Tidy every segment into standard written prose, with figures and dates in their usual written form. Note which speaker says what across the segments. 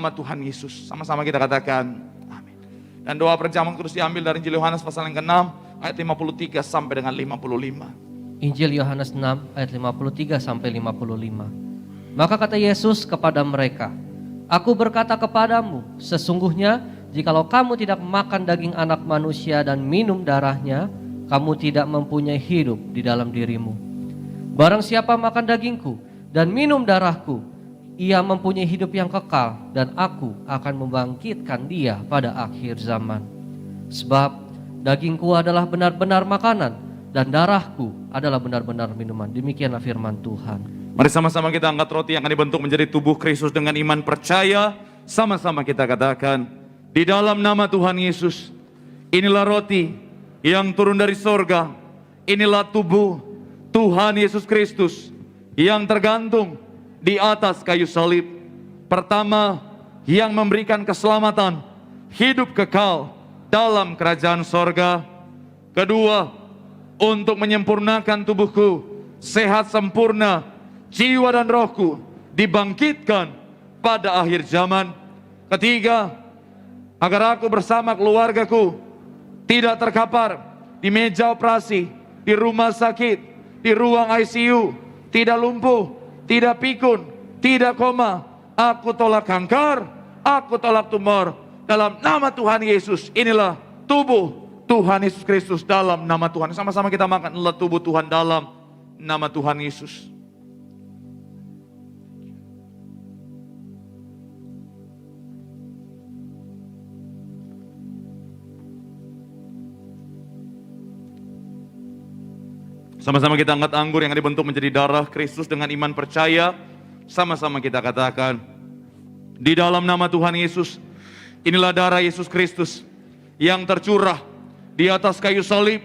Speaker 1: nama Tuhan Yesus. Sama-sama kita katakan amin. Dan doa perjamuan kudus diambil dari Injil Yohanes pasal yang ke-6 ayat 53 sampai dengan 55.
Speaker 2: Injil Yohanes 6 ayat 53 sampai 55. Maka kata Yesus kepada mereka, Aku berkata kepadamu, sesungguhnya jikalau kamu tidak makan daging anak manusia dan minum darahnya, kamu tidak mempunyai hidup di dalam dirimu. Barang siapa makan dagingku dan minum darahku, ia mempunyai hidup yang kekal, dan aku akan membangkitkan dia pada akhir zaman. Sebab dagingku adalah benar-benar makanan, dan darahku adalah benar-benar minuman. Demikianlah firman Tuhan.
Speaker 1: Mari sama-sama kita angkat roti yang akan dibentuk menjadi tubuh Kristus dengan iman percaya. Sama-sama kita katakan, di dalam nama Tuhan Yesus, inilah roti yang turun dari sorga. Inilah tubuh Tuhan Yesus Kristus yang tergantung di atas kayu salib. Pertama, yang memberikan keselamatan, hidup kekal dalam kerajaan sorga. Kedua, untuk menyempurnakan tubuhku, sehat sempurna, jiwa dan rohku dibangkitkan pada akhir zaman. Ketiga, agar aku bersama keluargaku tidak terkapar di meja operasi, di rumah sakit, di ruang ICU, tidak lumpuh, tidak pikun, tidak koma. Aku tolak kanker, aku tolak tumor. Dalam nama Tuhan Yesus, inilah tubuh Tuhan Yesus Kristus dalam nama Tuhan. Sama-sama kita makan, inilah tubuh Tuhan dalam nama Tuhan Yesus. Sama-sama kita angkat anggur yang dibentuk menjadi darah Kristus dengan iman percaya. Sama-sama kita katakan, di dalam nama Tuhan Yesus, inilah darah Yesus Kristus yang tercurah di atas kayu salib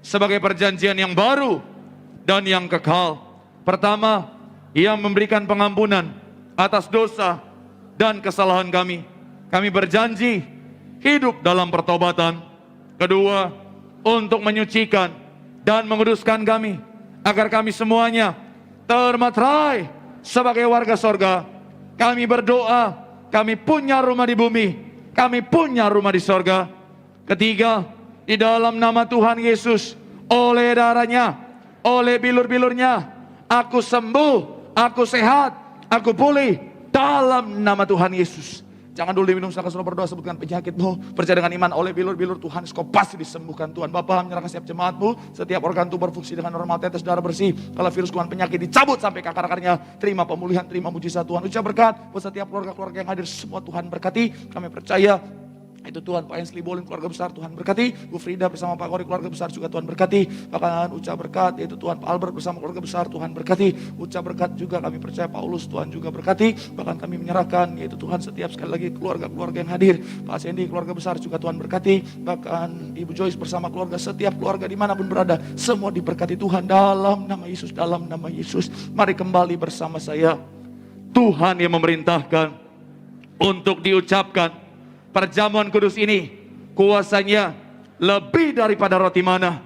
Speaker 1: sebagai perjanjian yang baru dan yang kekal. Pertama, ia memberikan pengampunan atas dosa dan kesalahan kami. Kami berjanji hidup dalam pertobatan. Kedua, untuk menyucikan dan menguduskan kami, agar kami semuanya termaterai sebagai warga sorga. Kami berdoa, kami punya rumah di bumi, kami punya rumah di sorga. Ketiga, di dalam nama Tuhan Yesus, oleh darahnya, oleh bilur-bilurnya, aku sembuh, aku sehat, aku pulih dalam nama Tuhan Yesus. Jangan dulu diminum, silakan saudara berdoa, sebutkan penyakitmu. Percaya dengan iman, oleh bilur-bilur Tuhan, kau pasti disembuhkan Tuhan. Bapa, menyerahkan setiap jemaatmu, setiap organ tubuh berfungsi dengan normal, tetes darah bersih. Kalau virus kuman penyakit dicabut sampai ke akar-akarnya. Terima pemulihan, terima mujizat Tuhan. Ucap berkat buat setiap keluarga-keluarga yang hadir, semua Tuhan berkati. Kami percaya itu Tuhan, Pak Ensli Bolin keluarga besar Tuhan berkati, Bu Frida bersama Pak Kori keluarga besar juga Tuhan berkati. Bahkan ucap berkat yaitu Tuhan, Pak Albert bersama keluarga besar Tuhan berkati. Ucap berkat juga kami percaya Paulus Tuhan juga berkati. Bahkan kami menyerahkan yaitu Tuhan setiap sekali lagi keluarga-keluarga yang hadir, Pak Sandy keluarga besar juga Tuhan berkati. Bahkan Ibu Joyce bersama keluarga, setiap keluarga dimanapun berada, semua diberkati Tuhan dalam nama Yesus, dalam nama Yesus. Mari kembali bersama saya. Tuhan yang memerintahkan untuk diucapkan perjamuan kudus ini, kuasanya lebih daripada roti mana.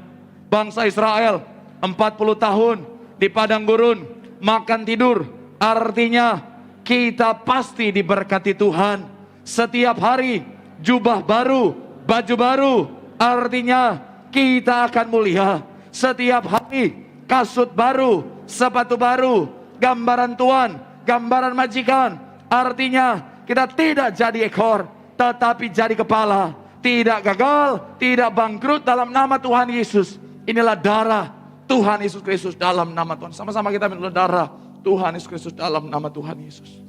Speaker 1: Bangsa Israel 40 tahun di padang gurun makan tidur. Artinya kita pasti diberkati Tuhan. Setiap hari jubah baru, baju baru. Artinya kita akan mulia. Setiap hari kasut baru, sepatu baru. Gambaran Tuhan, gambaran majikan. Artinya kita tidak jadi ekor, tetapi jadi kepala, tidak gagal, tidak bangkrut dalam nama Tuhan Yesus. Inilah darah Tuhan Yesus Kristus dalam nama Tuhan. Sama-sama kita minum darah Tuhan Yesus Kristus dalam nama Tuhan Yesus.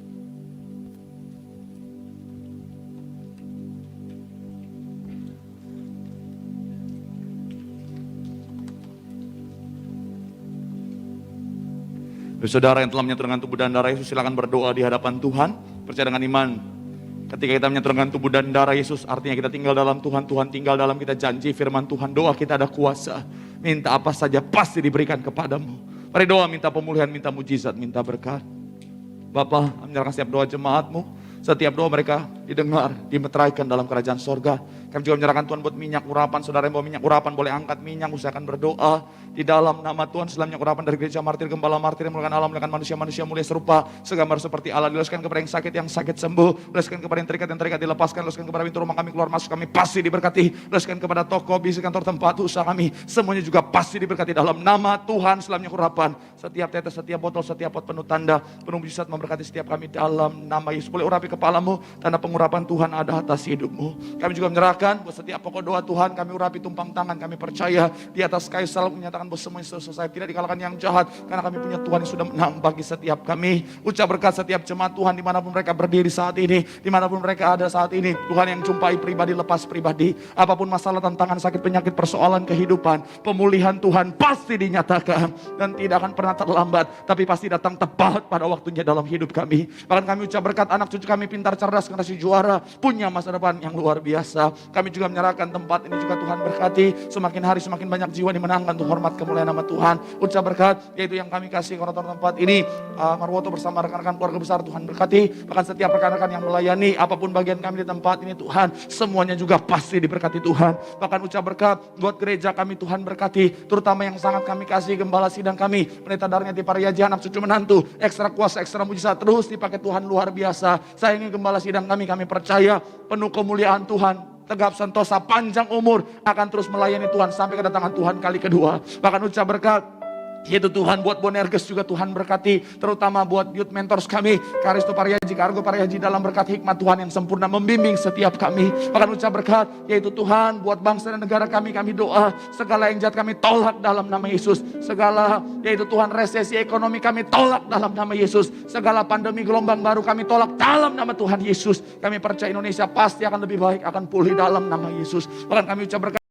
Speaker 1: Saudara yang telah menyatu dengan tubuh dan darah Yesus, silakan berdoa di hadapan Tuhan. Percaya dengan iman, ketika kita menyatukan tubuh dan darah Yesus, artinya kita tinggal dalam Tuhan, Tuhan tinggal dalam kita. Janji firman Tuhan, doa kita ada kuasa. Minta apa saja pasti diberikan kepadamu. Mari doa, minta pemulihan, minta mujizat, minta berkat. Bapa, menyerahkan setiap doa jemaatmu, setiap doa mereka didengar, dimeteraikan dalam kerajaan sorga. Kami juga menyerahkan Tuhan buat minyak urapan. Saudara yang bawa minyak urapan boleh angkat minyak, usahakan berdoa di dalam nama Tuhan. Setelah minyak urapan dari gereja martir, gembala martir yang mulakan alam, mulakan manusia mulia serupa segambar seperti Allah. Dilepaskan kepada yang sakit sembuh, dilepaskan kepada yang terikat dilepaskan, dilepaskan kepada pintu rumah kami keluar masuk kami pasti diberkati, dilepaskan kepada toko, bisnis, kantor, tempat usaha kami, semuanya juga pasti diberkati dalam nama Tuhan. Setelah minyak urapan, setiap tetes, setiap botol, setiap pot penuh tanda, penuh mujizat memberkati setiap kami dalam nama Yesus. Boleh urapi kepalamu, tanda pengurapan Tuhan ada atas hidupmu. Kami juga menyerahkan buat setiap pokok doa Tuhan, kami urapi tumpang tangan, kami percaya di atas kayu salib menyatakan bahwa semuanya selesai, tidak dikalahkan yang jahat, karena kami punya Tuhan yang sudah menang bagi setiap kami. Ucap berkat setiap jemaat Tuhan dimanapun mereka berdiri saat ini, dimanapun mereka ada saat ini, Tuhan yang jumpai pribadi lepas pribadi, apapun masalah, tantangan, sakit, penyakit, persoalan kehidupan, pemulihan Tuhan pasti dinyatakan dan tidak akan pernah terlambat, tapi pasti datang tepat pada waktunya dalam hidup kami. Bahkan kami ucap berkat anak cucu kami pintar, cerdas, generasi juara, punya masa depan yang luar biasa. Kami juga menyerahkan tempat ini juga Tuhan berkati, semakin hari semakin banyak jiwa dimenangkan untuk hormat kemuliaan nama Tuhan. Ucap berkat yaitu yang kami kasih koordinator tempat ini, Marwoto bersama rekan-rekan keluarga besar, Tuhan berkati. Bahkan setiap rekan-rekan yang melayani, apapun bagian kami di tempat ini Tuhan, semuanya juga pasti diberkati Tuhan. Bahkan ucap berkat buat gereja kami, Tuhan berkati, terutama yang sangat kami kasih gembala sidang kami, pendeta Darnyati Pariyaji, anak cucu menantu, ekstra kuasa, ekstra mujizat terus dipakai Tuhan luar biasa. Saya ingin gembala sidang kami percaya penuh kemuliaan Tuhan, tegap sentosa, panjang umur, akan terus melayani Tuhan sampai kedatangan Tuhan kali kedua. Bahkan ucap berkat yaitu Tuhan buat Bonerges juga Tuhan berkati, terutama buat youth mentors kami, Karisto Pariyaji, Kargo Pariyaji, dalam berkat hikmat Tuhan yang sempurna membimbing setiap kami. Bahkan ucap berkat yaitu Tuhan buat bangsa dan negara kami doa segala yang jahat kami tolak dalam nama Yesus, segala yaitu Tuhan resesi ekonomi kami tolak dalam nama Yesus, segala pandemi gelombang baru kami tolak dalam nama Tuhan Yesus. Kami percaya Indonesia pasti akan lebih baik, akan pulih dalam nama Yesus. Bahkan kami ucap berkat